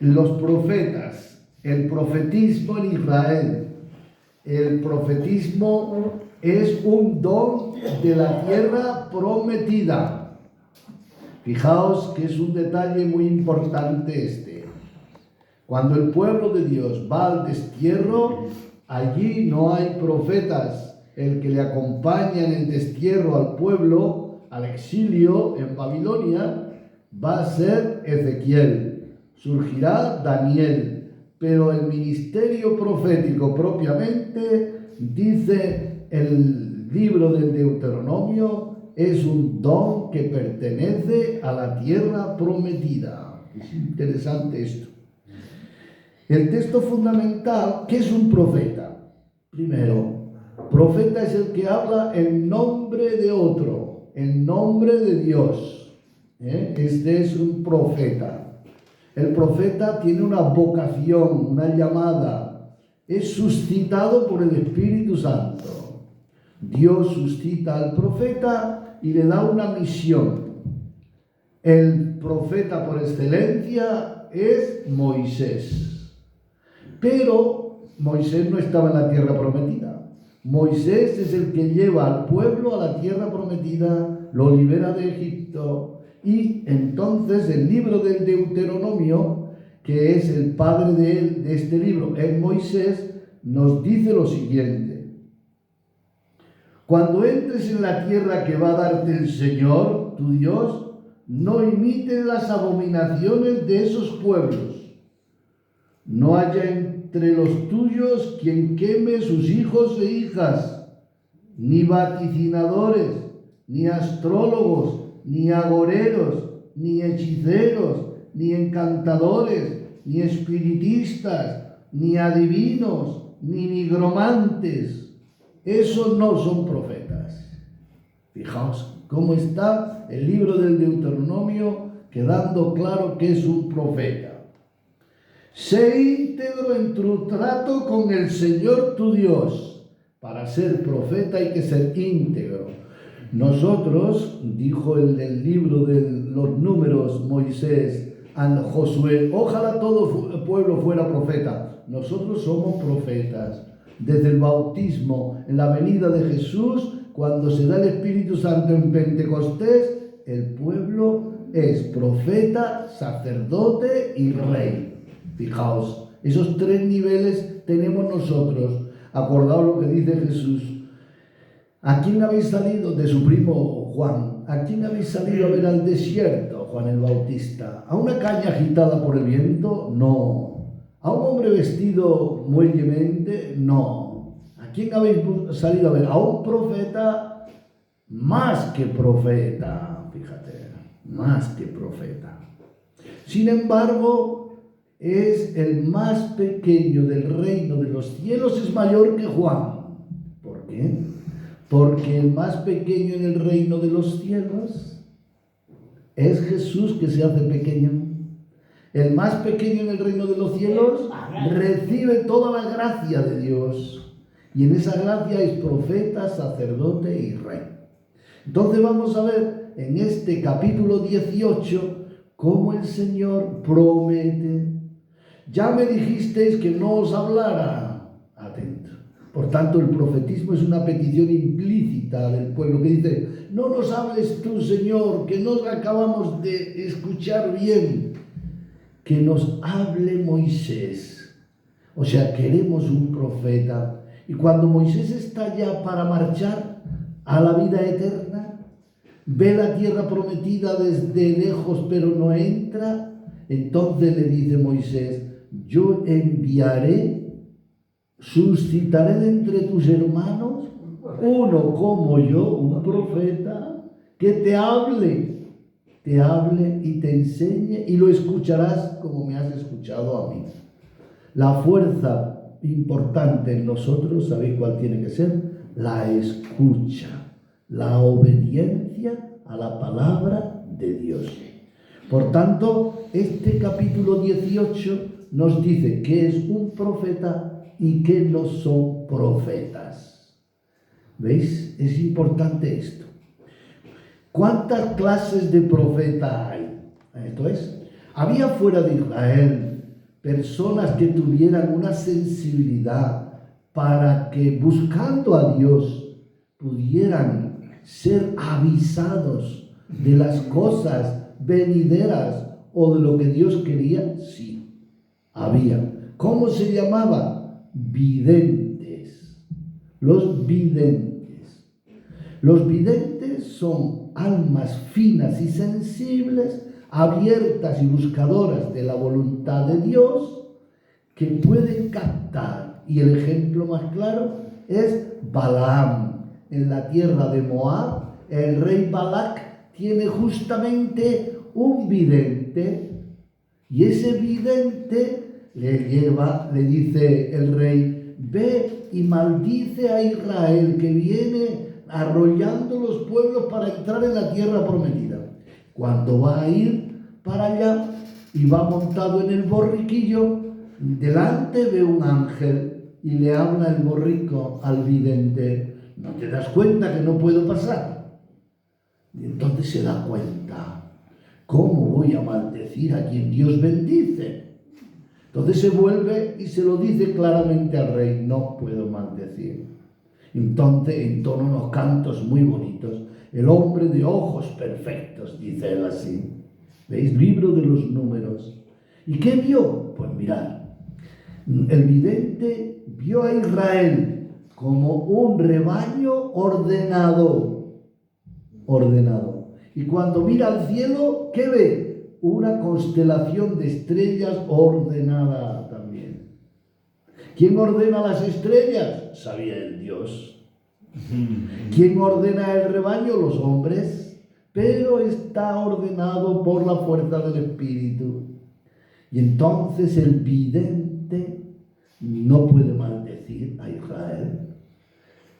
los profetas, el profetismo en Israel. El profetismo es un don de la tierra prometida. Fijaos que es un detalle muy importante este. Cuando el pueblo de Dios va al destierro, allí no hay profetas. El que le acompaña en el destierro al pueblo, al exilio en Babilonia, va a ser Ezequiel. Surgirá Daniel. Pero el ministerio profético propiamente, dice el libro del Deuteronomio, es un don que pertenece a la tierra prometida. Es interesante esto. El texto fundamental, ¿qué es un profeta? Primero, profeta es el que habla en nombre de otro, en nombre de Dios. Este es un profeta. El profeta tiene una vocación, una llamada. Es suscitado por el Espíritu Santo. Dios suscita al profeta y le da una misión. El profeta por excelencia es Moisés. Pero Moisés no estaba en la tierra prometida. Moisés es el que lleva al pueblo a la tierra prometida, lo libera de Egipto. Y entonces el libro del Deuteronomio, que es el padre de este libro, es Moisés, nos dice lo siguiente. Cuando entres en la tierra que va a darte el Señor, tu Dios, no imites las abominaciones de esos pueblos. No haya entre los tuyos quien queme sus hijos e hijas, ni vaticinadores, ni astrólogos, ni agoreros, ni hechiceros, ni encantadores, ni espiritistas, ni adivinos, ni nigromantes. Esos no son profetas. Fijaos cómo está el libro del Deuteronomio quedando claro que es un profeta. Sé íntegro en tu trato con el Señor tu Dios. Para ser profeta hay que ser íntegro. Nosotros, dijo el libro de los Números Moisés a Josué, ojalá todo el pueblo fuera profeta. Nosotros somos profetas. Desde el bautismo, en la venida de Jesús, cuando se da el Espíritu Santo en Pentecostés, el pueblo es profeta, sacerdote y rey. Fijaos, esos tres niveles tenemos nosotros. Acordaos lo que dice Jesús. ¿A quién habéis salido? De su primo Juan. ¿A quién habéis salido a ver al desierto? Juan el Bautista. ¿A una caña agitada por el viento? No. ¿A un hombre vestido muellemente? No. ¿A quién habéis salido a ver? A un profeta más que profeta. Fíjate, más que profeta. Sin embargo, es el más pequeño del reino de los cielos, es mayor que Juan. ¿Por qué? Porque el más pequeño en el reino de los cielos es Jesús, que se hace pequeño. El más pequeño en el reino de los cielos recibe toda la gracia de Dios. Y en esa gracia es profeta, sacerdote y rey. Entonces vamos a ver en este capítulo 18 cómo el Señor promete. Ya me dijisteis que no os hablara. Atento. Por tanto, el profetismo es una petición implícita del pueblo que dice, no nos hables tú, Señor, que no acabamos de escuchar bien. Que nos hable Moisés. O sea, queremos un profeta. Y cuando Moisés está ya para marchar a la vida eterna, ve la tierra prometida desde lejos, pero no entra, entonces le dice Moisés, yo enviaré, suscitaré de entre tus hermanos uno como yo, un profeta, que te hable y te enseñe y lo escucharás como me has escuchado a mí. La fuerza importante en nosotros, ¿sabéis cuál tiene que ser? La escucha, la obediencia a la palabra de Dios. Por tanto, este capítulo 18 nos dice qué es un profeta y qué no son profetas. ¿Veis? Es importante esto. ¿Cuántas clases de profeta hay? Esto es, Había fuera de Israel personas que tuvieran una sensibilidad para que buscando a Dios pudieran ser avisados de las cosas venideras o de lo que Dios quería. Sí, había. ¿Cómo se llamaba? Videntes. Los videntes. Los videntes son almas finas y sensibles, abiertas y buscadoras de la voluntad de Dios, que pueden captar. Y el ejemplo más claro es Balaam. En la tierra de Moab, el rey Balac tiene justamente un vidente, y ese vidente le dice el rey: ve y maldice a Israel, que viene arrollando los pueblos para entrar en la tierra prometida. Cuando va a ir para allá y va montado en el borriquillo, delante ve un ángel y le habla el borrico al vidente: ¿no te das cuenta que no puedo pasar? Y entonces se da cuenta: ¿cómo voy a maldecir a quien Dios bendice? Entonces se vuelve y se lo dice claramente al rey: no puedo maldecir. Entonces entona unos cantos muy bonitos. El hombre de ojos perfectos, dice él así. ¿Veis? Libro de los Números. ¿Y qué vio? Pues mirad, el vidente vio a Israel como un rebaño ordenado. Y cuando mira al cielo, ¿qué ve? Una constelación de estrellas ordenada también. ¿Quién ordena las estrellas? Sabía el Dios. ¿Quién ordena el rebaño? Los hombres. Pero está ordenado por la fuerza del Espíritu. Y entonces el vidente no puede maldecir a Israel.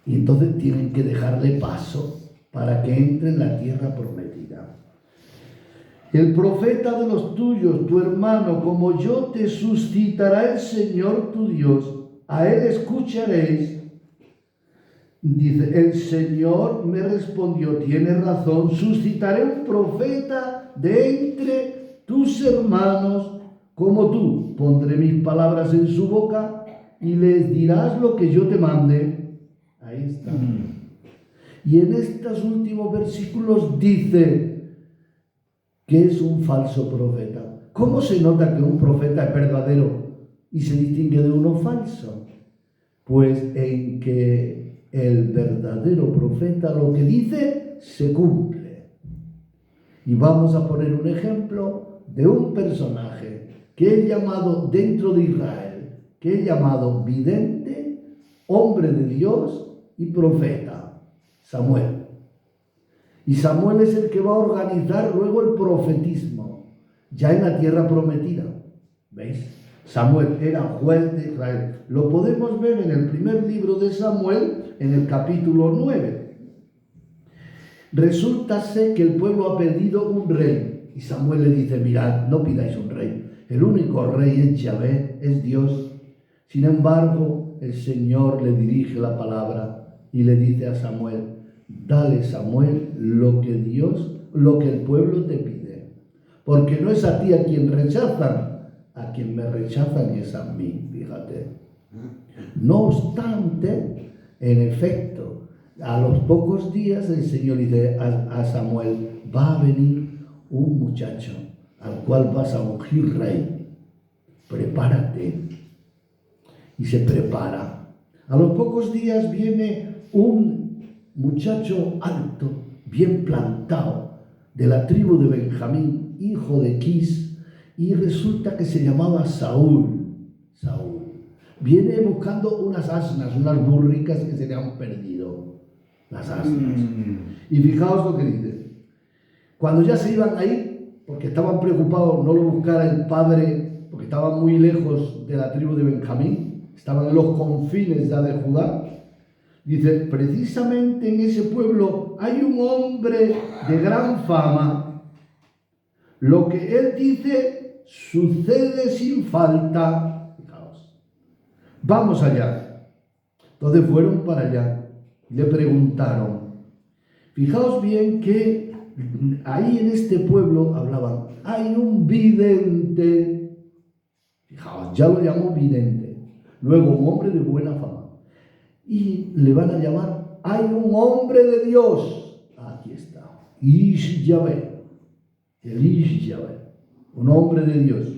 Y entonces tienen que dejarle paso para que entre en la tierra prometida. El profeta de los tuyos, tu hermano, como yo, te suscitará el Señor tu Dios. A él escucharéis. Dice: el Señor me respondió: tienes razón, suscitaré un profeta de entre tus hermanos como tú. Pondré mis palabras en su boca y les dirás lo que yo te mande. Ahí está. Y en estos últimos versículos dice que es un falso profeta. ¿Cómo se nota que un profeta es verdadero y se distingue de uno falso? Pues en que el verdadero profeta lo que dice se cumple. Y vamos a poner un ejemplo de un personaje que es llamado dentro de Israel, que es llamado vidente, hombre de Dios y profeta: Samuel. Y Samuel es el que va a organizar luego el profetismo, ya en la tierra prometida. ¿Veis? Samuel era juez de Israel. Lo podemos ver en el primer libro de Samuel, en el capítulo 9. Resulta ser que el pueblo ha pedido un rey. Y Samuel le dice: mirad, no pidáis un rey. El único rey es Yahvé, es Dios. Sin embargo, el Señor le dirige la palabra y le dice a Samuel: dale, Samuel, lo que el pueblo te pide. Porque no es a ti a quien rechazan, a quien me rechazan es a mí, fíjate. No obstante, en efecto, a los pocos días el Señor dice a Samuel: va a venir un muchacho al cual vas a ungir rey. Prepárate. Y se prepara. A los pocos días viene un muchacho alto, bien plantado, de la tribu de Benjamín, hijo de Quis, y resulta que se llamaba Saúl. Viene buscando unas asnas, unas burricas que se le han perdido. Las asnas. Y fijaos lo que dice. Cuando ya se iban a ir, porque estaban preocupados, no lo buscara el padre, porque estaban muy lejos de la tribu de Benjamín, estaban en los confines ya de Judá. Dice: precisamente en ese pueblo hay un hombre de gran fama. Lo que él dice sucede sin falta. Fijaos. Vamos allá. Entonces fueron para allá y le preguntaron. Fijaos bien que ahí en este pueblo hablaban, hay un vidente, fijaos, ya lo llamó vidente, luego un hombre de buena fama, y le van a llamar, hay un hombre de Dios, aquí está, Ish Yahvé, el Ish Yahvé, un hombre de Dios.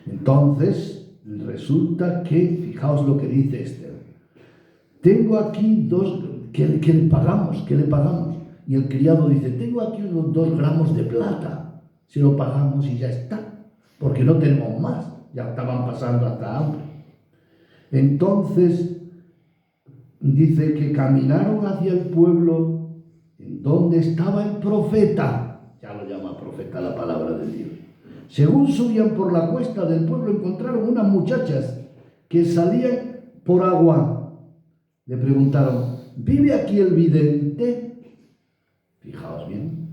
Entonces resulta que, fijaos lo que dice Esther, tengo aquí ¿qué le pagamos? ¿Qué le pagamos? Y el criado dice, tengo aquí unos 2 gramos de plata, se lo pagamos y ya está, porque no tenemos más, ya estaban pasando hasta hambre. Entonces dice que caminaron hacia el pueblo en donde estaba el profeta, ya lo llama profeta la palabra de Dios. Según subían por la cuesta del pueblo, encontraron unas muchachas que salían por agua. Le preguntaron, ¿vive aquí el vidente? Fijaos bien.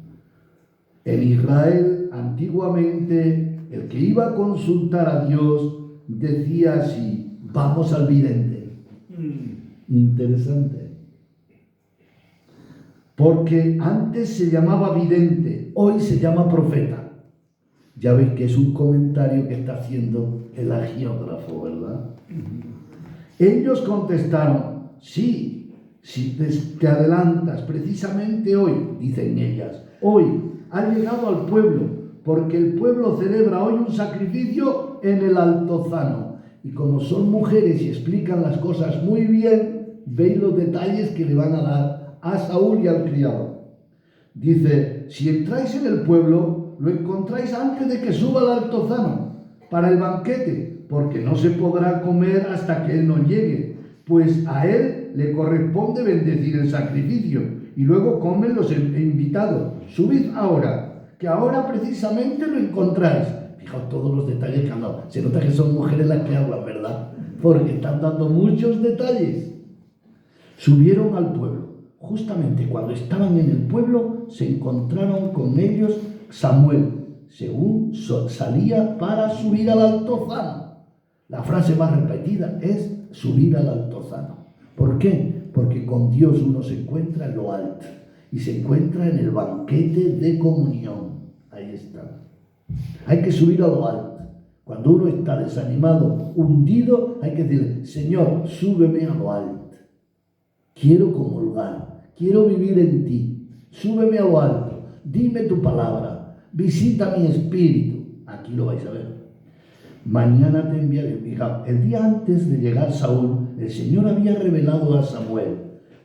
En Israel, antiguamente, el que iba a consultar a Dios decía así, vamos al vidente. Interesante. Porque antes se llamaba vidente, hoy se llama profeta. Ya veis que es un comentario que está haciendo el agiógrafo, ¿verdad? Ellos contestaron, sí, si te adelantas, precisamente hoy, dicen ellas, hoy ha llegado al pueblo, porque el pueblo celebra hoy un sacrificio en el Altozano. Y como son mujeres y explican las cosas muy bien, veis los detalles que le van a dar a Saúl y al criado. Dice, si entráis en el pueblo, lo encontráis antes de que suba al Altozano para el banquete, porque no se podrá comer hasta que él no llegue, pues a él le corresponde bendecir el sacrificio, y luego comen los invitados. Subid ahora, que ahora precisamente lo encontráis. Fijaos todos los detalles que han dado. Se nota que son mujeres las que hablan, ¿verdad? Porque están dando muchos detalles. Subieron al pueblo. Justamente cuando estaban en el pueblo, se encontraron con ellos Samuel, según salía para subir al Altozano. La frase más repetida es subir al Altozano. ¿Por qué? Porque con Dios uno se encuentra en lo alto y se encuentra en el banquete de comunión. Ahí está. Hay que subir a lo alto. Cuando uno está desanimado, hundido, hay que decirle, Señor, súbeme a lo alto. Quiero comulgar, quiero vivir en ti. Súbeme a lo alto, dime tu palabra, visita mi espíritu. Aquí lo vais a ver. Mañana te enviaré. Fijaos, el día antes de llegar Saúl, el Señor había revelado a Samuel,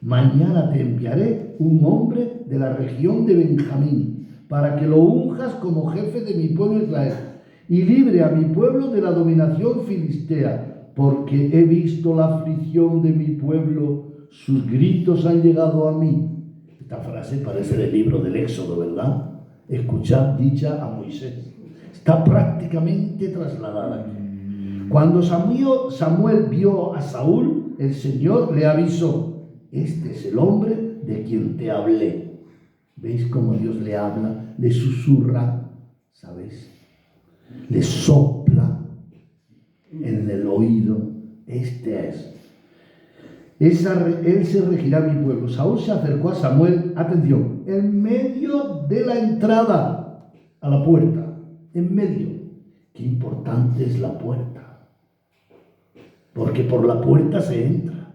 mañana te enviaré un hombre de la región de Benjamín, para que lo unjas como jefe de mi pueblo Israel, y libre a mi pueblo de la dominación filistea, porque he visto la aflicción de mi pueblo, sus gritos han llegado a mí. Esta frase parece del libro del Éxodo, ¿verdad? Escuchad dicha a Moisés. Está prácticamente trasladada aquí. Cuando Samuel vio a Saúl, el Señor le avisó, este es el hombre de quien te hablé. ¿Veis cómo Dios le habla? Le susurra, ¿sabéis? Le sopla en el oído. Este es. Él se regirá a mi pueblo. Saúl se acercó a Samuel, atención, en medio de la entrada a la puerta. En medio. Qué importante es la puerta. Porque por la puerta se entra.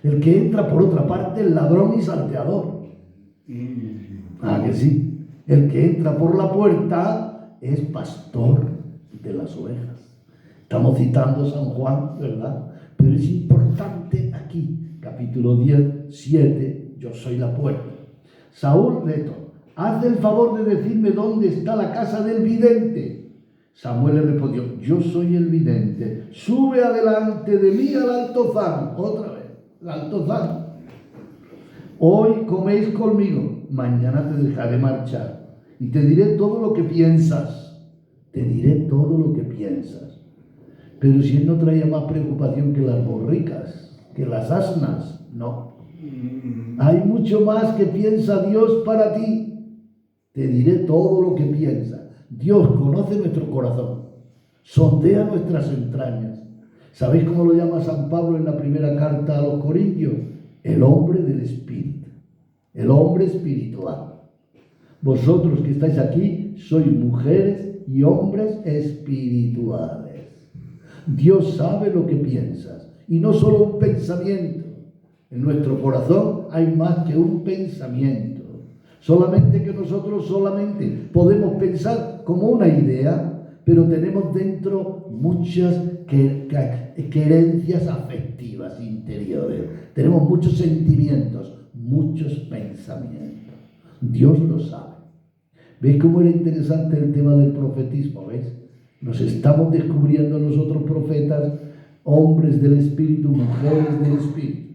El que entra por otra parte es ladrón y salteador. Ah, que sí. El que entra por la puerta es pastor de las ovejas. Estamos citando San Juan, ¿verdad? Pero es importante aquí, capítulo 10, 7, yo soy la puerta. Saúl retó, haz el favor de decirme dónde está la casa del vidente. Samuel le respondió, yo soy el vidente, sube adelante de mí al Altozano. Otra vez, el Altozano. Hoy coméis conmigo, mañana te dejaré marchar y te diré todo lo que piensas. Te diré todo lo que piensas. Pero si él no traía más preocupación que las borricas, que las asnas, no. Hay mucho más que piensa Dios para ti. Te diré todo lo que piensa. Dios conoce nuestro corazón, sondea nuestras entrañas. ¿Sabéis cómo lo llama San Pablo en la primera carta a los Corintios? El hombre del espíritu, el hombre espiritual. Vosotros que estáis aquí sois mujeres y hombres espirituales. Dios sabe lo que piensas, y no solo un pensamiento. En nuestro corazón hay más que un pensamiento. Solamente que nosotros podemos pensar como una idea, pero tenemos dentro muchas querencias afectivas interiores. Tenemos muchos sentimientos, muchos pensamientos. Dios lo sabe. ¿Veis cómo era interesante el tema del profetismo? ¿Veis? Nos estamos descubriendo nosotros profetas, hombres del Espíritu, mujeres del Espíritu.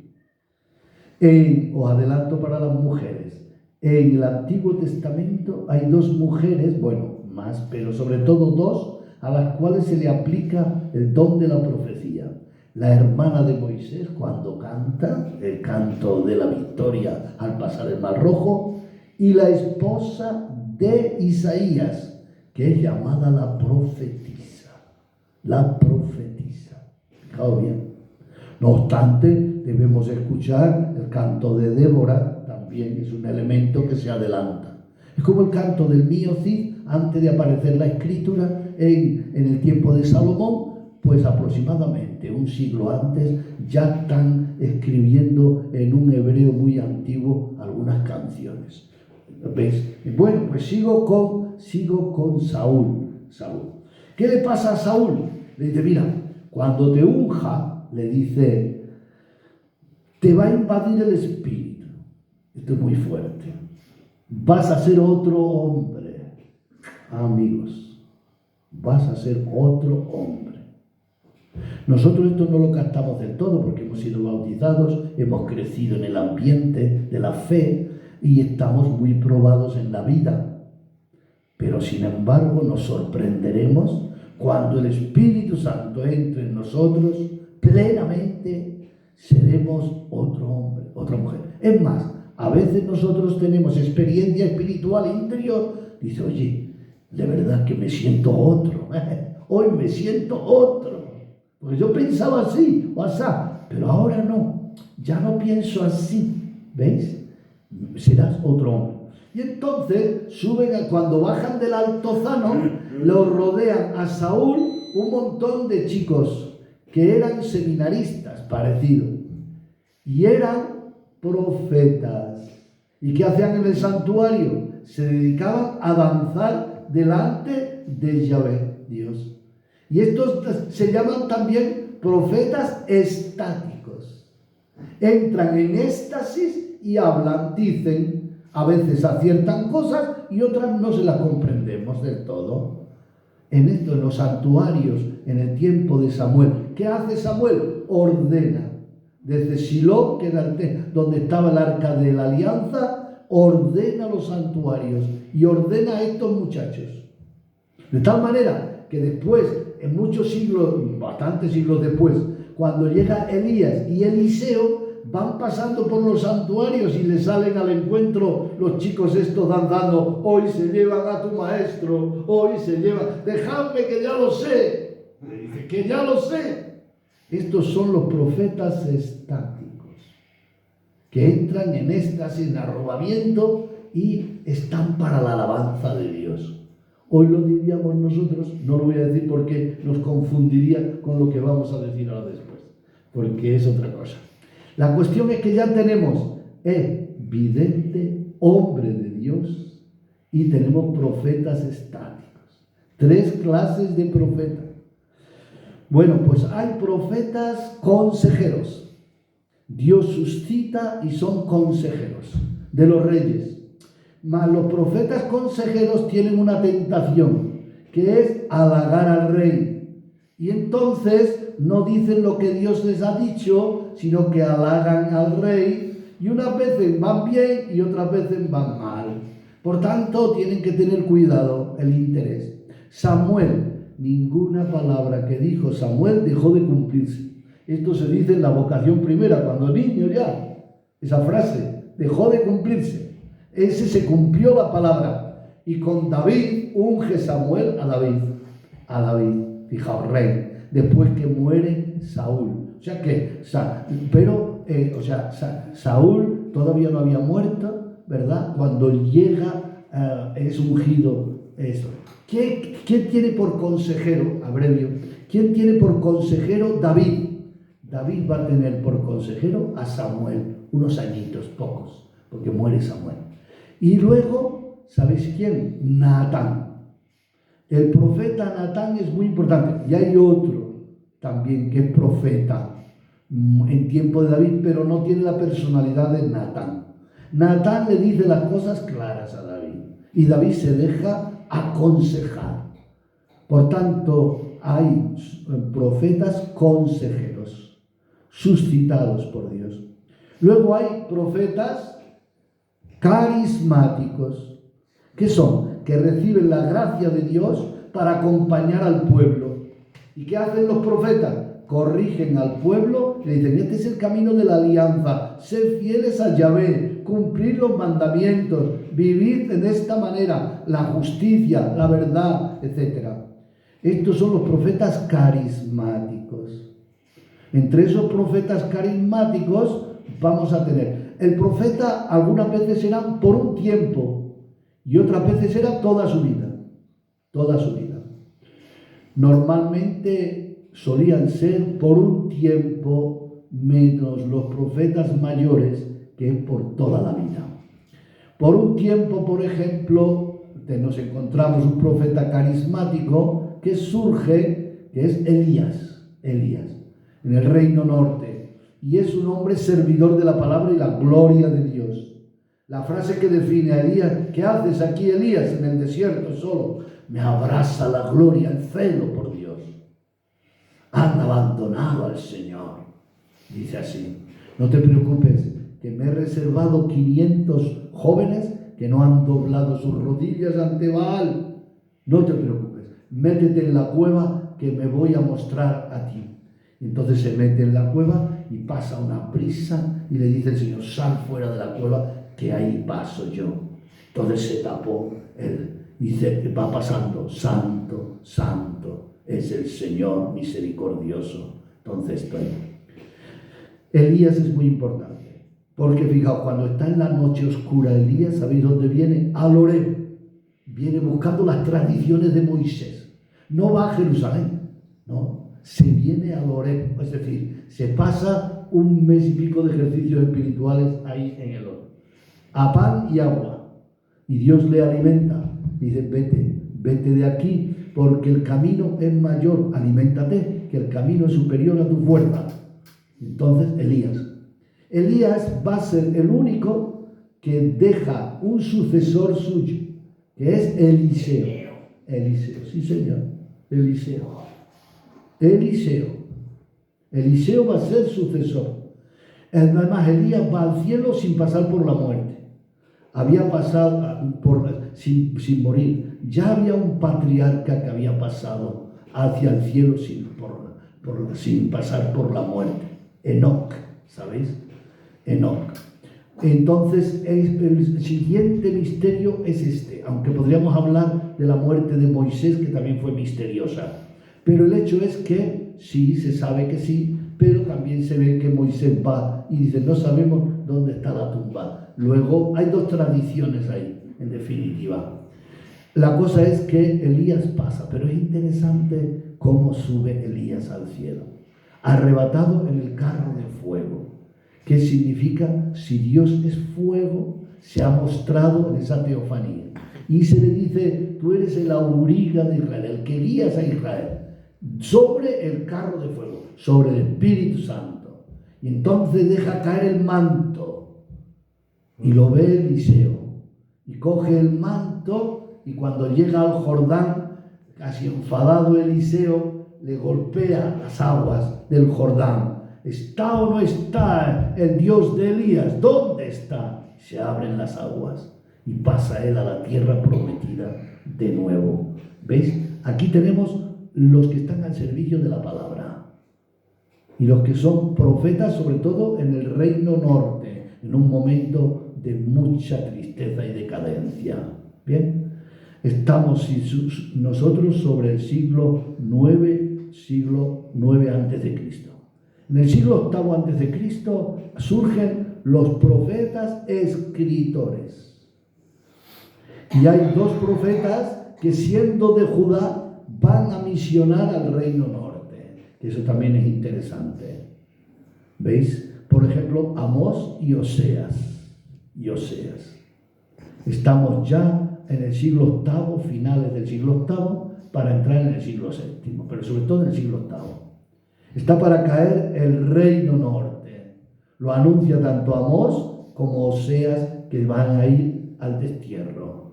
Os adelanto para las mujeres. En el Antiguo Testamento hay dos mujeres, bueno, más, pero sobre todo dos, a las cuales se le aplica el don de la profecía. La hermana de Moisés, cuando canta el canto de la victoria al pasar el Mar Rojo, y la esposa de Isaías, que es llamada la profetisa. La profetisa. Fijaos bien. No obstante, debemos escuchar el canto de Débora, también es un elemento que se adelanta. Es como el canto del mío Cid, antes de aparecer la escritura en el tiempo de Salomón, pues aproximadamente un siglo antes ya están escribiendo en un hebreo muy antiguo algunas canciones. ¿Veis? Bueno, pues sigo con Saúl. ¿Qué le pasa a Saúl? Le dice, mira, cuando te unja, le dice, te va a invadir el espíritu. Esto es muy fuerte. Vas a ser otro hombre. Amigos, vas a ser otro hombre. Nosotros esto no lo captamos del todo porque hemos sido bautizados, hemos crecido en el ambiente de la fe y estamos muy probados en la vida. Pero sin embargo nos sorprenderemos cuando el Espíritu Santo entre en nosotros, plenamente seremos otro hombre, otra mujer. Es más, a veces nosotros tenemos experiencia espiritual interior. Dice, oye, de verdad que me siento otro. Hoy me siento otro. Porque yo pensaba así o así, pero ahora no. Ya no pienso así. ¿Veis? Serás otro hombre. Y entonces cuando bajan del altozano, lo rodean a Saúl un montón de chicos que eran seminaristas, parecidos. Y eran profetas. ¿Y qué hacían en el santuario? Se dedicaban a danzar delante de Yahvé, Dios. Y estos se llaman también profetas estáticos. Entran en éxtasis y hablan, dicen, a veces aciertan cosas y otras no se las comprendemos del todo. En los santuarios, en el tiempo de Samuel, ¿qué hace Samuel? Ordena. Desde Silo, que era donde estaba el arca de la alianza, ordena los santuarios y ordena a estos muchachos. De tal manera que después, en muchos siglos, bastantes siglos después, cuando llega Elías y Eliseo, van pasando por los santuarios y le salen al encuentro los chicos estos danzando, hoy se llevan a tu maestro, hoy se llevan, dejadme que ya lo sé, le dice que ya lo sé. Estos son los profetas estáticos, que entran en éxtasis, en arrobamiento y están para la alabanza de Dios. Hoy lo diríamos nosotros, no lo voy a decir porque nos confundiría con lo que vamos a decir ahora después, porque es otra cosa. La cuestión es que ya tenemos vidente, hombre de Dios, y tenemos profetas estáticos. 3 clases de profetas. Bueno, pues hay profetas consejeros. Dios suscita y son consejeros de los reyes. Mas los profetas consejeros tienen una tentación, que es halagar al rey. Y entonces no dicen lo que Dios les ha dicho, sino que halagan al rey, y unas veces van bien y otras veces van mal. Por tanto, tienen que tener cuidado, el interés. Samuel, ninguna palabra que dijo Samuel dejó de cumplirse. Esto se dice en la vocación primera, cuando niño ya. Esa frase, dejó de cumplirse. Ese se cumplió la palabra. Y con David, unge Samuel a David, fijaos, rey. Después que muere Saúl. O sea que, Saúl todavía no había muerto, ¿verdad? Cuando llega es ungido. Eso. ¿Quién tiene por consejero, abrevio, quién tiene por consejero David? David va a tener por consejero a Samuel, unos añitos, pocos, porque muere Samuel. Y luego, ¿sabéis quién? Natán. El profeta Natán es muy importante. Y hay otro también que es profeta en tiempo de David, pero no tiene la personalidad de Natán. Natán le dice las cosas claras a David y David se deja aconsejar. Por tanto, hay profetas consejeros, suscitados por Dios. Luego hay profetas carismáticos. ¿Qué son? Que reciben la gracia de Dios para acompañar al pueblo. ¿Y qué hacen los profetas? Corrigen al pueblo, le dicen, este es el camino de la alianza, ser fieles a Yahvé, cumplir los mandamientos, vivir de esta manera, la justicia, la verdad, etc. Estos son los profetas carismáticos. Entre esos profetas carismáticos vamos a tener, el profeta algunas veces será por un tiempo y otras veces será toda su vida, toda su vida. Normalmente solían ser por un tiempo, menos los profetas mayores, que es por toda la vida. Por un tiempo, por ejemplo, nos encontramos un profeta carismático que surge, que es Elías, en el reino norte, y es un hombre servidor de la palabra y la gloria de Dios. La frase que define a Elías, ¿qué haces aquí, Elías, en el desierto solo? Me abraza la gloria, el celo por Dios. Han abandonado al Señor. Dice así, no te preocupes, que me he reservado 500 jóvenes que no han doblado sus rodillas ante Baal. No te preocupes, métete en la cueva que me voy a mostrar a ti. Entonces se mete en la cueva y pasa una brisa y le dice el Señor, sal fuera de la cueva que ahí paso yo. Entonces se tapó él. Dice, va pasando, santo, santo es el Señor misericordioso. Entonces estoy. Elías es muy importante, porque fijaos, cuando está en la noche oscura Elías, ¿sabéis dónde viene? Al Horeb. Viene buscando las tradiciones de Moisés. No va a Jerusalén, no, se viene al Horeb, es decir, se pasa un mes y pico de ejercicios espirituales ahí en el Horeb, a pan y agua, y Dios le alimenta. Dice, vete de aquí, porque el camino es mayor, aliméntate, que el camino es superior a tu fuerza. Entonces, Elías va a ser el único que deja un sucesor suyo, que es Eliseo, sí señor, Eliseo va a ser sucesor. Además, Elías va al cielo sin pasar por la muerte. Había pasado sin morir. Ya había un patriarca que había pasado hacia el cielo sin pasar por la muerte. Enoc, ¿sabéis? Enoc. Entonces, el siguiente misterio es este, aunque podríamos hablar de la muerte de Moisés, que también fue misteriosa. Pero el hecho es que sí, se sabe que sí, pero también se ve que Moisés va y dice, no sabemos dónde está la tumba. Luego, hay dos tradiciones ahí, en definitiva. La cosa es que Elías pasa, pero es interesante cómo sube Elías al cielo. Arrebatado en el carro de fuego. ¿Qué significa? Si Dios es fuego, se ha mostrado en esa teofanía. Y se le dice, tú eres el auriga de Israel, el que guías a Israel, sobre el carro de fuego, sobre el Espíritu Santo. Y entonces deja caer el manto, y lo ve Eliseo, y coge el manto, y cuando llega al Jordán, casi enfadado Eliseo, le golpea las aguas del Jordán. ¿Está o no está el Dios de Elías? ¿Dónde está? Se abren las aguas y pasa él a la tierra prometida de nuevo. ¿Veis? Aquí tenemos los que están al servicio de la palabra y los que son profetas, sobre todo en el reino norte, en un momento de mucha tristeza y decadencia. ¿Bien? Estamos nosotros sobre el siglo IX antes de Cristo. En el siglo VIII antes de Cristo surgen los profetas escritores. Y hay 2 profetas que, siendo de Judá, van a misionar al reino norte. Eso también es interesante. ¿Veis? Por ejemplo, Amós y Oseas. Estamos ya en el siglo VIII, finales del siglo VIII, para entrar en el siglo VII, pero sobre todo en el siglo VIII. Está para caer el reino norte. Lo anuncia tanto Amós como Oseas, que van a ir al destierro.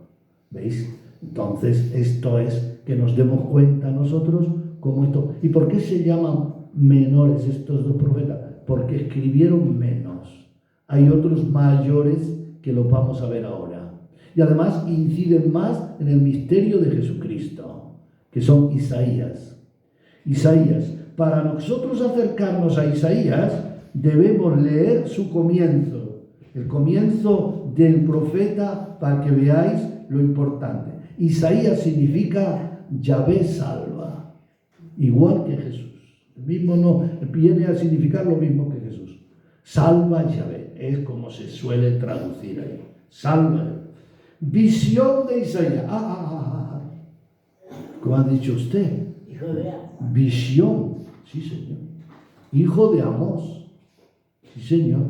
¿Veis? Entonces, esto es que nos demos cuenta nosotros cómo esto... ¿Y por qué se llaman menores estos 2 profetas? Porque escribieron menos. Hay otros mayores que los vamos a ver ahora. Y además inciden más en el misterio de Jesucristo, que son Isaías. Para nosotros acercarnos a Isaías, debemos leer su comienzo, el comienzo del profeta, para que veáis lo importante. Isaías significa Yahvé salva, igual que Jesús. El mismo no viene a significar lo mismo que Jesús. Salva Yahvé, es como se suele traducir ahí. Salva. Visión de Isaías. ¿Cómo ha dicho usted? Hijo de Amós. Visión. Sí, señor. Hijo de Amós. Sí, señor.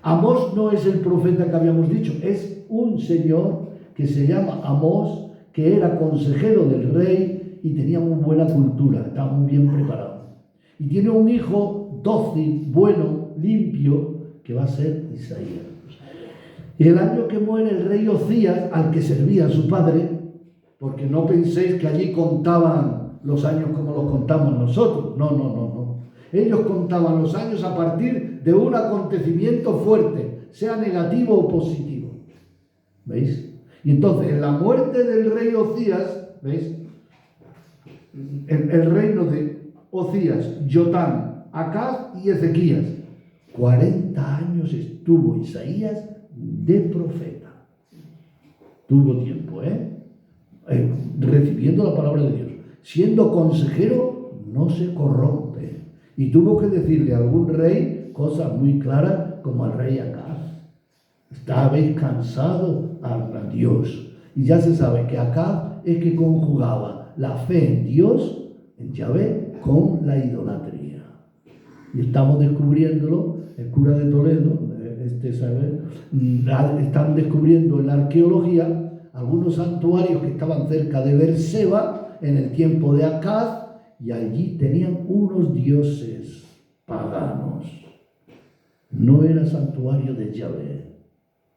Amós no es el profeta que habíamos dicho, es un señor que se llama Amós, que era consejero del rey y tenía muy buena cultura, estaba muy bien preparado. Y tiene un hijo dócil, bueno, limpio, que va a ser Isaías. Y el año que muere el rey Ocías, al que servía su padre, porque no penséis que allí contaban los años como los contamos nosotros, no. Ellos contaban los años a partir de un acontecimiento fuerte, sea negativo o positivo. ¿Veis? Y entonces, en la muerte del rey Ocías, ¿veis? El reino de Ocías, Jotán, Acaz y Ezequías. 40 años estuvo Isaías de profeta. Tuvo tiempo, recibiendo la palabra de Dios. Siendo consejero, no se corrompe. Y tuvo que decirle a algún rey cosas muy claras, como al rey Acaz. Estabais cansado a Dios. Y ya se sabe que Acaz es que conjugaba la fe en Dios, en Yahvé, con la idolatría. Y estamos descubriéndolo, el cura de Toledo, están descubriendo en la arqueología algunos santuarios que estaban cerca de Berseba en el tiempo de Acaz, y allí tenían unos dioses paganos. No era santuario de Yahvé.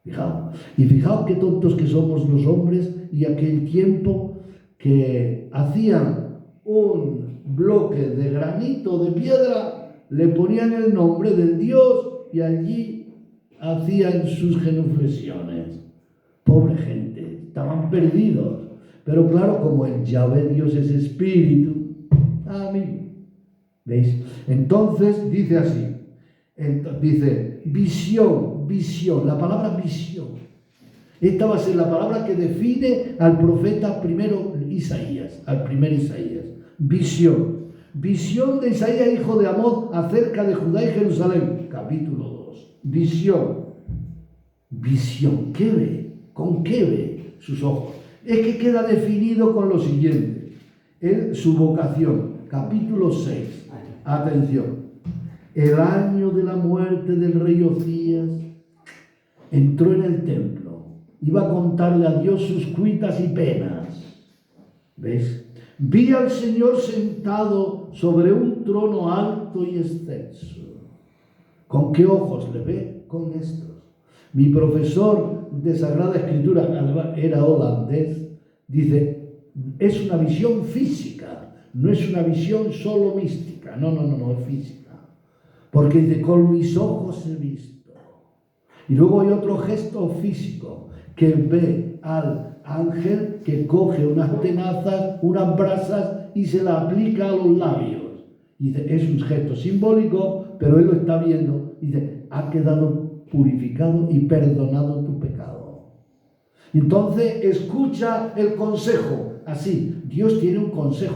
Fijaos qué tontos que somos los hombres, y aquel tiempo que hacían un bloque de granito, de piedra, le ponían el nombre del dios y allí hacían sus genuflexiones. Pobre gente, estaban perdidos. Pero claro, como el Yahvé Dios es espíritu, amigo, ¿veis? Entonces dice así, dice visión, la palabra visión. Esta va a ser la palabra que define al profeta primero Isaías, al primer Isaías. Visión de Isaías, hijo de Amós, acerca de Judá y Jerusalén. Capítulo 2. Visión. ¿Qué ve? ¿Con qué ve sus ojos? Es que queda definido con lo siguiente. Su vocación. Capítulo 6. Atención. El año de la muerte del rey Ocías, entró en el templo. Iba a contarle a Dios sus cuitas y penas. ¿Ves? Vi al Señor sentado sobre un trono alto y excelso. ¿Con qué ojos le ve? Con estos. Mi profesor de Sagrada Escritura, además era holandés, dice, es una visión física, no es una visión solo mística, no, es física. Porque dice, con mis ojos he visto. Y luego hay otro gesto físico, que ve al ángel que coge unas tenazas, unas brasas y se la aplica a los labios. Y dice, es un gesto simbólico, pero él lo está viendo. Y dice, ha quedado purificado y perdonado tu pecado. Entonces escucha el consejo. Así, Dios tiene un consejo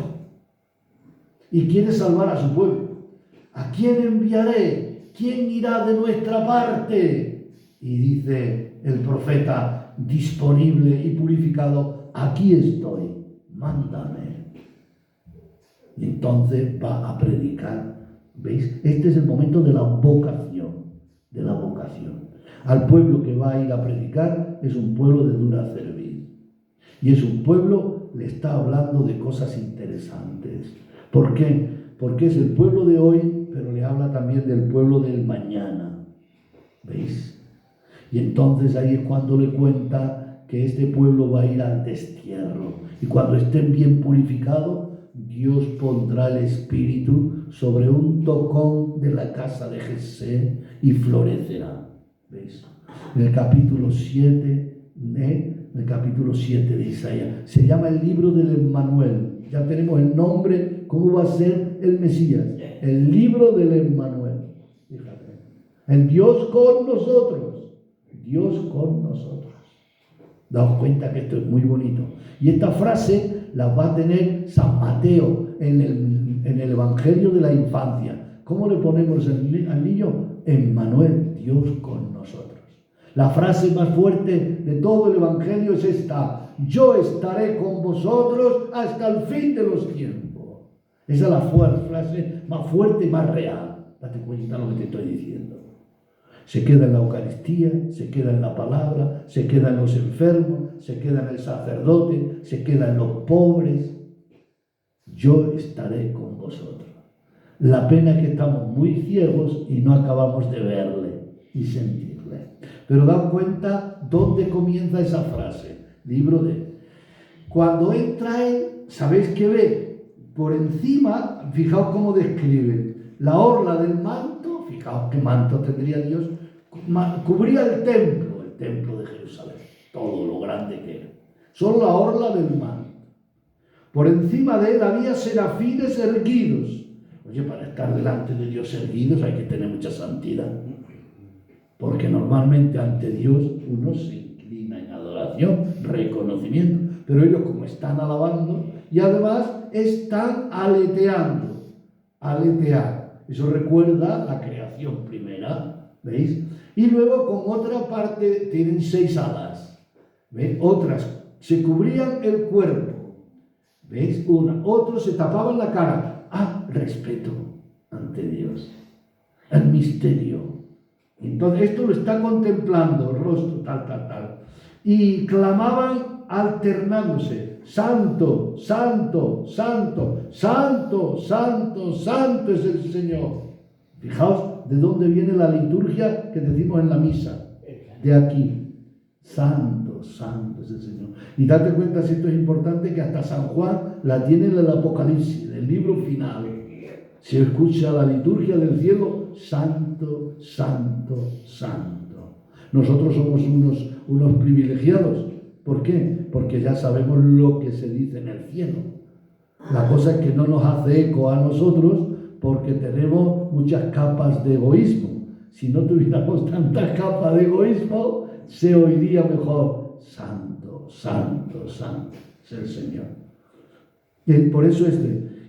y quiere salvar a su pueblo. ¿A quién enviaré? ¿Quién irá de nuestra parte? Y dice el profeta, disponible y purificado, aquí estoy, mándame. Y entonces va a predicar. ¿Veis? Este es el momento de la vocación, Al pueblo que va a ir a predicar es un pueblo de dura cerviz. Y es un pueblo, le está hablando de cosas interesantes. ¿Por qué? Porque es el pueblo de hoy, pero le habla también del pueblo del mañana. ¿Veis? Y entonces ahí es cuando le cuenta que este pueblo va a ir al destierro. Y cuando estén bien purificados, Dios pondrá el Espíritu sobre un tocón de la casa de Jesé y florecerá. ¿Veis? En el capítulo 7 de Isaías. Se llama el libro del Emmanuel. Ya tenemos el nombre, cómo va a ser el Mesías. El libro del Emmanuel. Fíjate. El Dios con nosotros. Dios con nosotros. Daos cuenta que esto es muy bonito. Y esta frase la va a tener San Mateo en el Evangelio de la infancia. ¿Cómo le ponemos al niño? Emmanuel, Dios con nosotros. La frase más fuerte de todo el Evangelio es esta: yo estaré con vosotros hasta el fin de los tiempos. Esa es la frase más fuerte y más real. Date cuenta de lo que te estoy diciendo. Se queda en la Eucaristía, se queda en la palabra, se queda en los enfermos, se queda en el sacerdote, se queda en los pobres. Yo estaré con vosotros. La pena es que estamos muy ciegos y no acabamos de verle y sentirle. Pero daos cuenta dónde comienza esa frase. Libro de... Cuando entra él, ¿sabéis qué ve? Por encima, fijaos cómo describe la orla del manto. Fijaos qué manto tendría Dios. Cubría el templo de Jerusalén, todo lo grande que era. Solo la orla del manto. Por encima de él había serafines erguidos. Oye, para estar delante de Dios erguidos hay que tener mucha santidad. Porque normalmente ante Dios uno se inclina en adoración, reconocimiento. Pero ellos, como están alabando y además están aleteando. Aletear. Eso recuerda la creación primera. ¿Veis? Y luego con otra parte tienen 6 alas. ¿Veis? Otras se cubrían el cuerpo. ¿Veis? Otros se tapaban la cara. Respeto ante Dios. El misterio. Entonces esto lo está contemplando, el rostro, tal. Y clamaban alternándose: santo, santo, santo, santo, santo, santo es el Señor. Fijaos de dónde viene la liturgia que decimos en la misa. De aquí. Santo, santo es el Señor. Y date cuenta, si esto es importante, que hasta San Juan la tiene en el Apocalipsis, del libro final. Se escucha la liturgia del cielo: santo, santo, santo. Nosotros somos unos privilegiados. ¿Por qué? Porque ya sabemos lo que se dice en el cielo. La cosa es que no nos hace eco a nosotros porque tenemos muchas capas de egoísmo. Si no tuviéramos tantas capas de egoísmo, se oiría mejor: santo, santo, santo es el Señor. Y por eso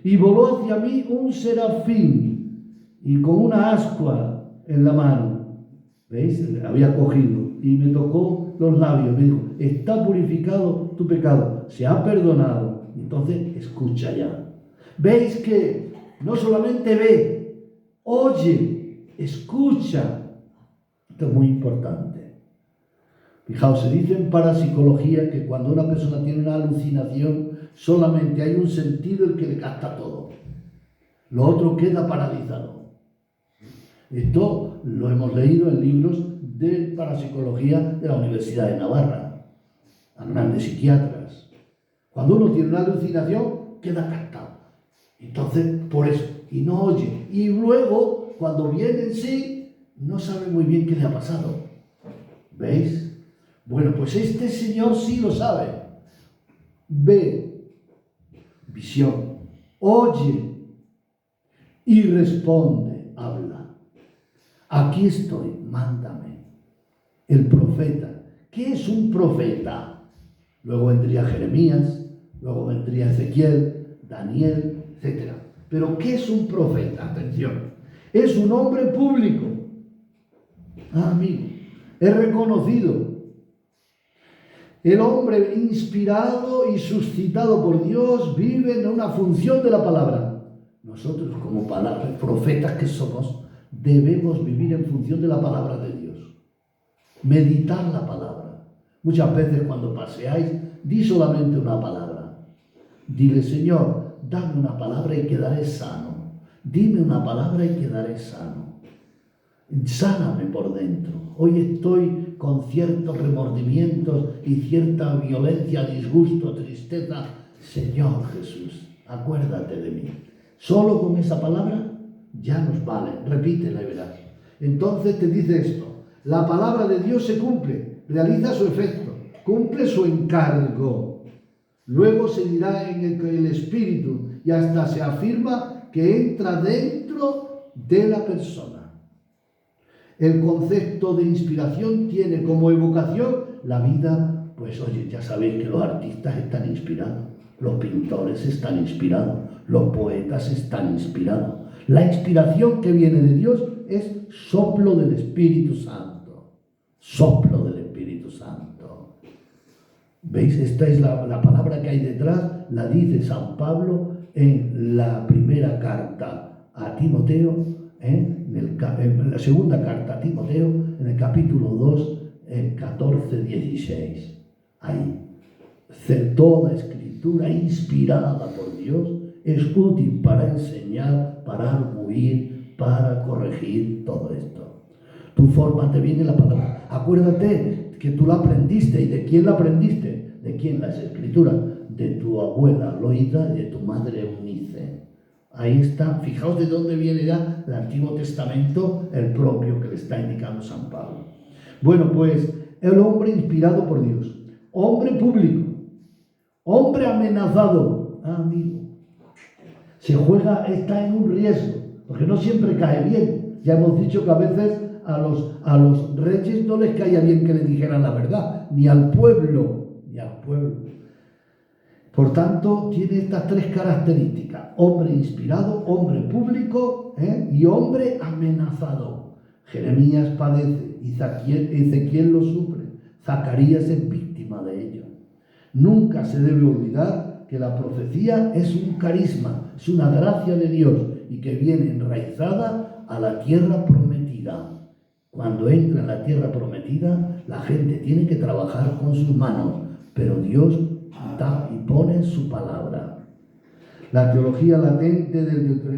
y voló hacia mí un serafín y con una ascua en la mano. ¿Veis? Había cogido y me tocó los labios. Me dijo: está purificado tu pecado, se ha perdonado. Entonces escucha ya. ¿Veis que no solamente ve, oye, escucha? Esto es muy importante. Fijaos, se dice en parapsicología que cuando una persona tiene una alucinación, solamente hay un sentido el que le capta todo. Lo otro queda paralizado. Esto lo hemos leído en libros de parapsicología de la Universidad de Navarra, a grandes psiquiatras. Cuando uno tiene una alucinación, queda captado. Entonces, por eso, y no oye. Y luego, cuando viene en sí, no sabe muy bien qué le ha pasado. ¿Veis? Bueno, pues este señor sí lo sabe. Ve, visión, oye y responde, habla. Aquí estoy, mándame. El profeta. ¿Qué es un profeta? Luego vendría Jeremías, luego vendría Ezequiel, Daniel, etc. Pero ¿qué es un profeta? Atención. Es un hombre público. Amigo, es reconocido. El hombre inspirado y suscitado por Dios vive en una función de la palabra. Nosotros, como profetas que somos, debemos vivir en función de la palabra de Dios. Meditar la palabra. Muchas veces cuando paseáis, di solamente una palabra. Dile, Señor, dame una palabra y quedaré sano. Dime una palabra y quedaré sano. Sáname por dentro. Hoy estoy con ciertos remordimientos y cierta violencia, disgusto, tristeza. Señor Jesús, acuérdate de mí. Solo con esa palabra ya nos vale. Repítela y verás. Entonces te dice esto. La palabra de Dios se cumple, realiza su efecto, cumple su encargo. Luego se dirá en el espíritu y hasta se afirma que entra dentro de la persona. El concepto de inspiración tiene como evocación la vida. Pues oye, ya sabéis que los artistas están inspirados, los pintores están inspirados, los poetas están inspirados. La inspiración que viene de Dios es soplo del Espíritu Santo. Soplo del Espíritu Santo. ¿Veis? Esta es la palabra que hay detrás, la dice San Pablo en la primera carta a Timoteo, en la segunda carta a Timoteo, en el capítulo 2, 14-16. Ahí. Toda escritura inspirada por Dios es útil para enseñar, para arguir, para corregir todo esto. Tú fórmate bien en la palabra. Acuérdate que tú la aprendiste. ¿Y de quién la aprendiste? ¿De quién las escrituras? De tu abuela Loida y de tu madre Eunice. Ahí está. Fijaos de dónde viene ya el Antiguo Testamento, el propio que le está indicando San Pablo. Bueno, pues el hombre inspirado por Dios, hombre público, hombre amenazado, amigo, está en un riesgo, porque no siempre cae bien. Ya hemos dicho que a veces a los reyes no les caía bien que le dijeran la verdad, ni al pueblo. Por tanto, tiene estas tres características: hombre inspirado, hombre público, y hombre amenazado. Jeremías padece, Ezequiel lo sufre, Zacarías es víctima de ello. Nunca se debe olvidar que la profecía es un carisma, es una gracia de Dios y que viene enraizada a la tierra prometida. Cuando entra en la tierra prometida, la gente tiene que trabajar con sus manos, pero Dios da y pone su palabra. La teología latente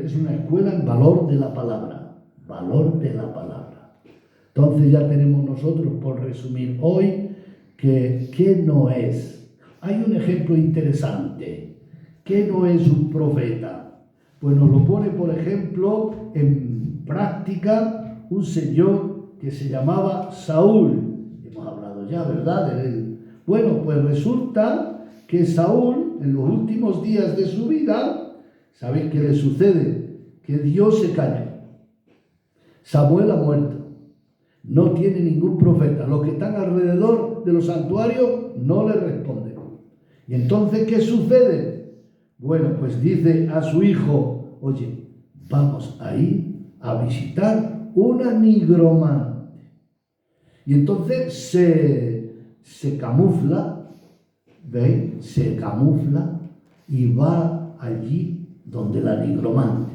es una escuela en valor de la palabra. Valor de la palabra. Entonces ya tenemos nosotros, por resumir hoy, que ¿qué no es? Hay un ejemplo interesante. ¿Qué no es un profeta? Pues nos lo pone, por ejemplo, en práctica un señor que se llamaba Saúl. Hemos hablado ya, ¿verdad?, de él. Bueno, pues resulta que Saúl, en los últimos días de su vida, ¿sabéis qué le sucede? Que Dios se calla. Samuel ha muerto. No tiene ningún profeta. Los que están alrededor de los santuarios no le responden. ¿Y entonces qué sucede? Bueno, pues dice a su hijo: oye, vamos a ir a visitar una nigromante. Y entonces se camufla, ¿veis? Se camufla y va allí donde la nigromante.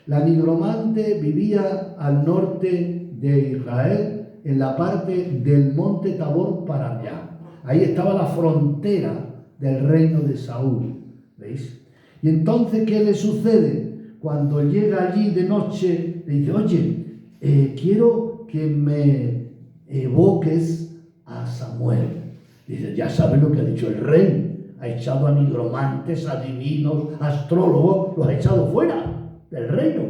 La nigromante vivía al norte de Israel, en la parte del monte Tabor para allá. Ahí estaba la frontera del reino de Saúl, ¿veis? Y entonces, ¿qué le sucede? Cuando llega allí de noche, le dice: oye, quiero que me evoques a Samuel. Dice: ya sabes lo que ha dicho el rey. Ha echado a nigromantes, adivinos, astrólogos, los ha echado fuera del reino.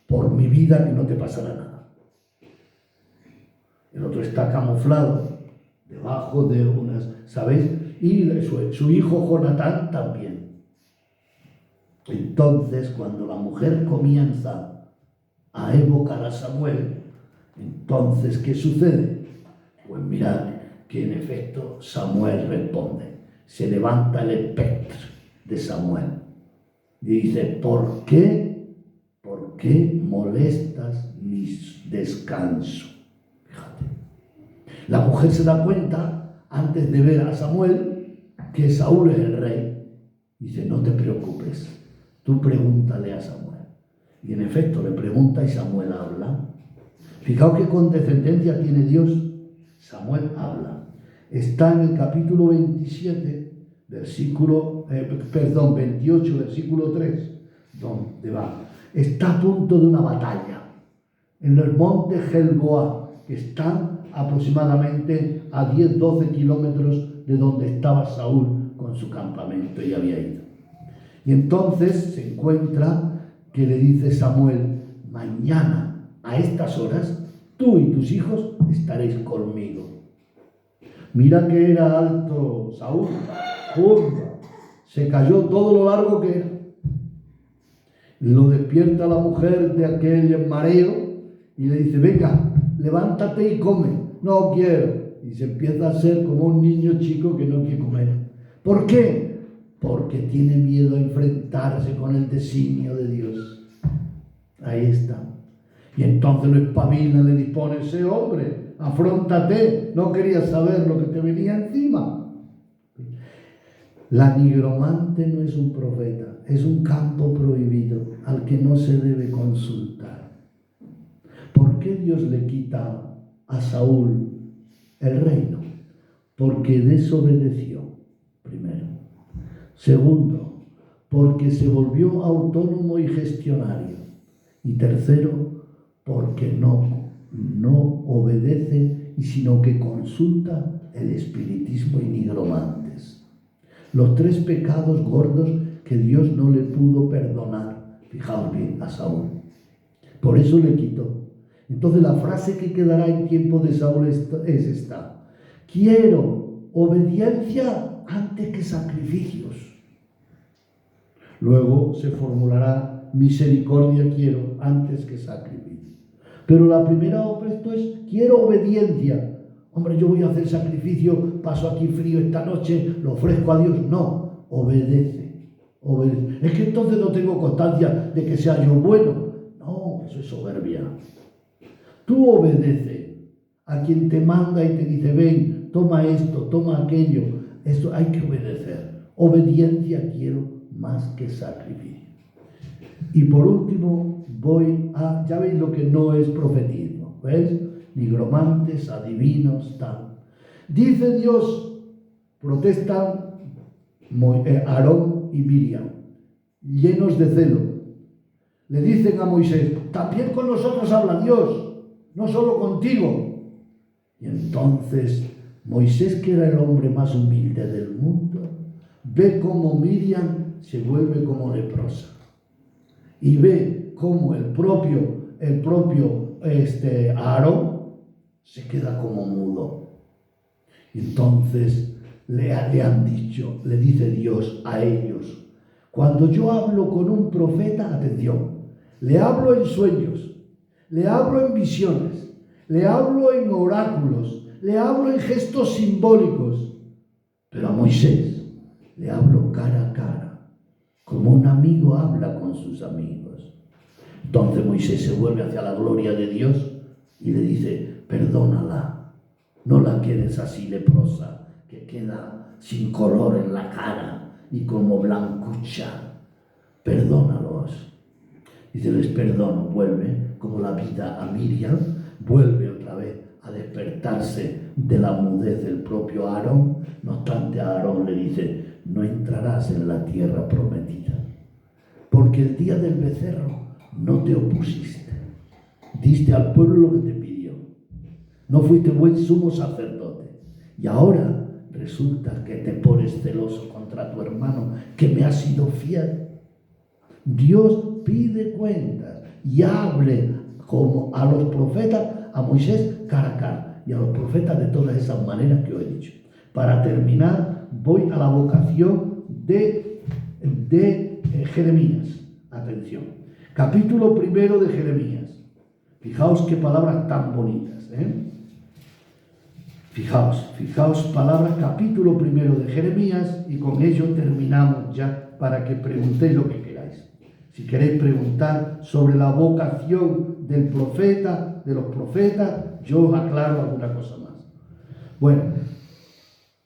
Por mi vida que no te pasará nada. El otro está camuflado debajo de unas, ¿sabéis? Y su hijo Jonatán también. Entonces, cuando la mujer comienza a evocar a Samuel, entonces, ¿qué sucede? Pues mirad que en efecto Samuel responde. Se levanta el espectro de Samuel y dice: ¿por qué molestas mi descanso? Fíjate. La mujer se da cuenta antes de ver a Samuel, que Saúl es el rey. Dice, no te preocupes, tú pregúntale a Samuel. Y en efecto le pregunta y Samuel habla. Fijaos qué condescendencia tiene Dios. Samuel habla. Está en el capítulo 27, 28, versículo 3, donde va. Está a punto de una batalla en el monte Gelboa, que están aproximadamente a 10-12 kilómetros de donde estaba Saúl con su campamento y había ido. Y entonces se encuentra que le dice Samuel, mañana a estas horas tú y tus hijos estaréis conmigo. Mira que era alto Saúl, se cayó todo lo largo que era. Lo despierta la mujer de aquel mareo y le dice, venga, levántate y come. No quiero. Y se empieza a ser como un niño chico que no quiere comer. ¿Por qué? Porque tiene miedo a enfrentarse con el designio de Dios. Ahí está. Y entonces lo espabila, le dispone ese hombre, afróntate, no querías saber lo que te venía encima. La nigromante no es un profeta, es un campo prohibido al que no se debe consultar. ¿Por qué Dios le quita a Saúl el reino? Porque desobedeció, primero. Segundo, porque se volvió autónomo y gestionario. Y tercero, porque no obedece, sino que consulta el espiritismo y nigromantes. Los 3 pecados gordos que Dios no le pudo perdonar, fijaos bien, a Saúl. Por eso le quitó. Entonces la frase que quedará en tiempo de Saúl es esta: quiero obediencia antes que sacrificios. Luego se formulará misericordia quiero antes que sacrificio. Pero la primera opuesto es quiero obediencia. Hombre, yo voy a hacer sacrificio, paso aquí frío esta noche, lo ofrezco a Dios. No, obedece. Es que entonces no tengo constancia de que sea yo bueno. No, eso es soberbia. Tú obedece a quien te manda y te dice, ven, toma esto, toma aquello. Esto hay que obedecer. Obediencia quiero más que sacrificio. Y por último, ya veis lo que no es profetismo, ¿ves? Nigromantes, adivinos, tal. Dice Dios, protestan Aarón y Miriam, llenos de celo. Le dicen a Moisés, también con nosotros habla Dios, no solo contigo. Y entonces Moisés, que era el hombre más humilde del mundo, ve cómo Miriam se vuelve como leprosa. Y ve cómo el propio Aarón se queda como mudo. Y entonces le dice Dios a ellos, cuando yo hablo con un profeta, atención, le hablo en sueños, le hablo en visiones, le hablo en oráculos, le hablo en gestos simbólicos, pero a Moisés le hablo cara a cara, como un amigo habla con sus amigos. Entonces Moisés se vuelve hacia la gloria de Dios y le dice, perdónala, no la quedes así leprosa, que queda sin color en la cara y como blancucha. Perdónalos. Dice, les perdono, vuelve como la vida a Miriam, vuelve otra vez a despertarse de la mudez del propio Aarón. No obstante, a Aarón le dice, no entrarás en la tierra prometida, porque el día del becerro no te opusiste, diste al pueblo lo que te pidió, no fuiste buen sumo sacerdote, y ahora resulta que te pones celoso contra tu hermano que me ha sido fiel. Dios pide cuentas y hable como a los profetas, a Moisés cara a cara, y a los profetas de todas esas maneras que os he dicho. Para terminar, voy a la vocación de Jeremías. Atención. Capítulo 1 de Jeremías. Fijaos qué palabras tan bonitas, Fijaos palabras, capítulo 1 de Jeremías, y con ello terminamos ya para que preguntéis lo que queráis. Si queréis preguntar sobre la vocación del profeta, de los profetas, yo os aclaro alguna cosa más. Bueno,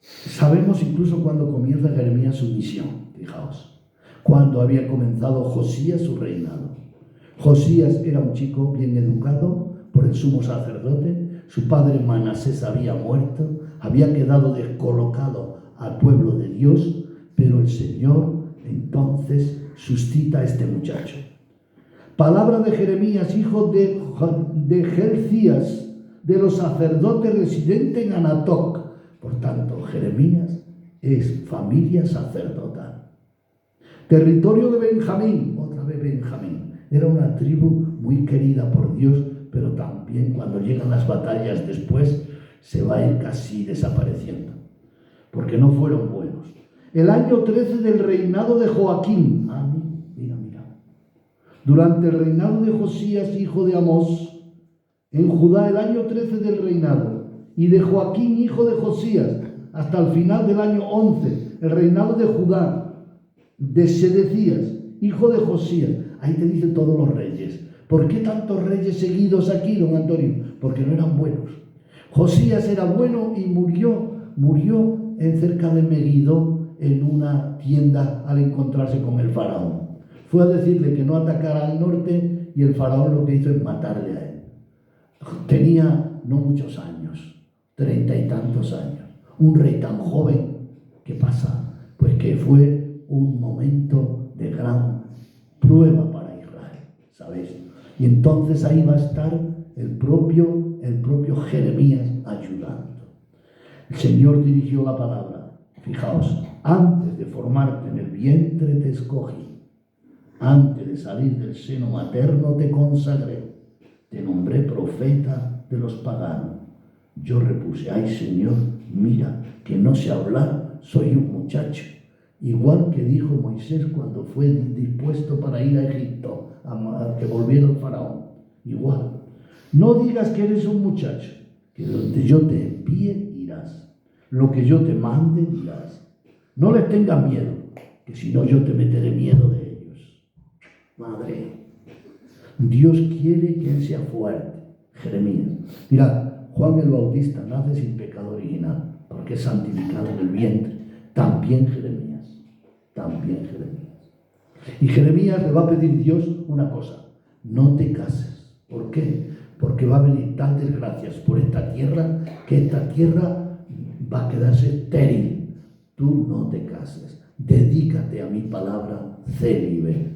Sabemos incluso cuándo comienza Jeremías su misión, fijaos, cuando había comenzado Josías su reinado. Josías era un chico bien educado por el sumo sacerdote, su padre Manasés había muerto, había quedado descolocado al pueblo de Dios, pero el Señor entonces suscita a este muchacho. Palabra de Jeremías, hijo de Gelcías, de los sacerdotes residentes en Anatoc. Por tanto, Jeremías es familia sacerdotal. Territorio de Benjamín, otra vez Benjamín. Era una tribu muy querida por Dios, pero también cuando llegan las batallas después se va a ir casi desapareciendo, porque no fueron buenos. El año 13 del reinado de Joaquín. Mira. Durante el reinado de Josías, hijo de Amós, en Judá, el año 13 del reinado, y de Joaquín, hijo de Josías, hasta el final del año 11, el reinado de Judá, de Sedecías, hijo de Josías. Ahí te dicen todos los reyes. ¿Por qué tantos reyes seguidos aquí, don Antonio? Porque no eran buenos. Josías era bueno y murió en cerca de Megiddo en una tienda al encontrarse con el faraón. Fue a decirle que no atacara al norte y el faraón lo que hizo es matarle a él. Tenía no muchos años, 30 y tantos años. Un rey tan joven, ¿qué pasa? Pues que fue un momento de gran prueba para Israel, ¿sabéis? Y entonces ahí va a estar el propio Jeremías ayudando. El Señor dirigió la palabra. Fijaos, antes de formarte en el vientre te escogí. Antes de salir del seno materno te consagré. Te nombré profeta de los paganos. Yo repuse, ay Señor, mira que no sé hablar, soy un muchacho. Igual que dijo Moisés cuando fue dispuesto para ir a Egipto, a que volviera el faraón. Igual. No digas que eres un muchacho, que donde yo te envíe irás. Lo que yo te mande dirás. No les tengas miedo, que si no yo te meteré miedo de ellos. Madre, Dios quiere que él sea fuerte. Jeremías. Mirad, Juan el Bautista nace sin pecado original, porque es santificado en el vientre. También Jeremías. Y Jeremías le va a pedir Dios una cosa: no te cases. ¿Por qué? Porque va a venir tal desgracias por esta tierra, que esta tierra va a quedarse estéril. Tú no te cases. Dedícate a mi palabra célibe.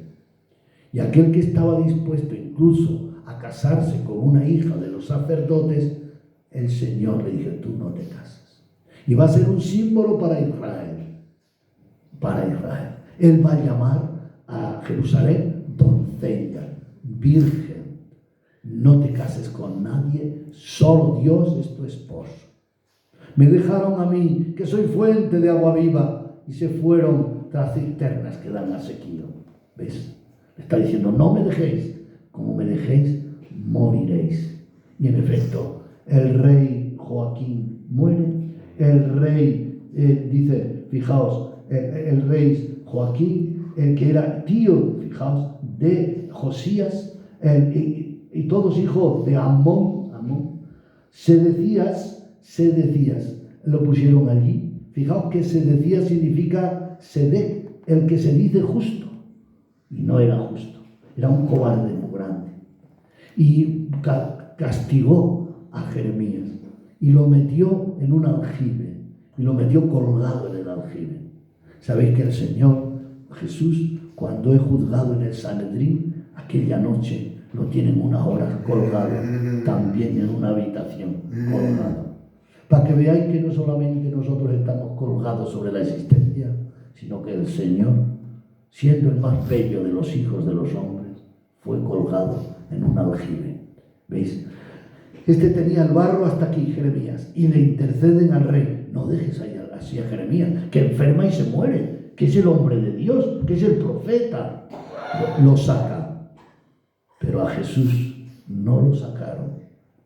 Y aquel que estaba dispuesto incluso a casarse con una hija de los sacerdotes, el Señor le dijo, tú no te cases. Y va a ser un símbolo para Israel. Él va a llamar a Jerusalén doncella, virgen. No te cases con nadie, solo Dios es tu esposo. Me dejaron a mí, que soy fuente de agua viva, y se fueron tras cisternas que dan a sequía. ¿Ves? Está diciendo, no me dejéis, como me dejéis, moriréis. Y en efecto, el rey Joaquín muere, el rey, dice, fijaos, el rey Joaquín, el que era tío, fijaos, de Josías, y todos hijos de Amón, Sedecías, lo pusieron allí. Fijaos que Sedecías significa Sedec, el que se dice justo. Y no era justo, era un cobarde muy grande. Y castigó a Jeremías y lo metió en un aljibe, y lo metió colgado en el aljibe. Sabéis que el Señor Jesús, cuando es juzgado en el Sanedrín, aquella noche lo tienen unas horas colgado, también en una habitación colgado. Para que veáis que no solamente nosotros estamos colgados sobre la existencia, sino que el Señor, siendo el más bello de los hijos de los hombres, fue colgado en un aljibe. ¿Veis? Este tenía el barro hasta aquí, Jeremías, y le interceden al rey. No dejes así a Jeremías, que enferma y se muere, que es el hombre de Dios, que es el profeta. Lo sacan. Pero a Jesús no lo sacaron.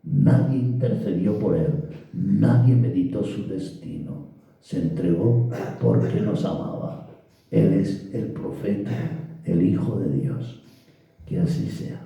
Nadie intercedió por él. Nadie meditó su destino. Se entregó porque nos amaba. Él es el profeta, el Hijo de Dios. Que así sea.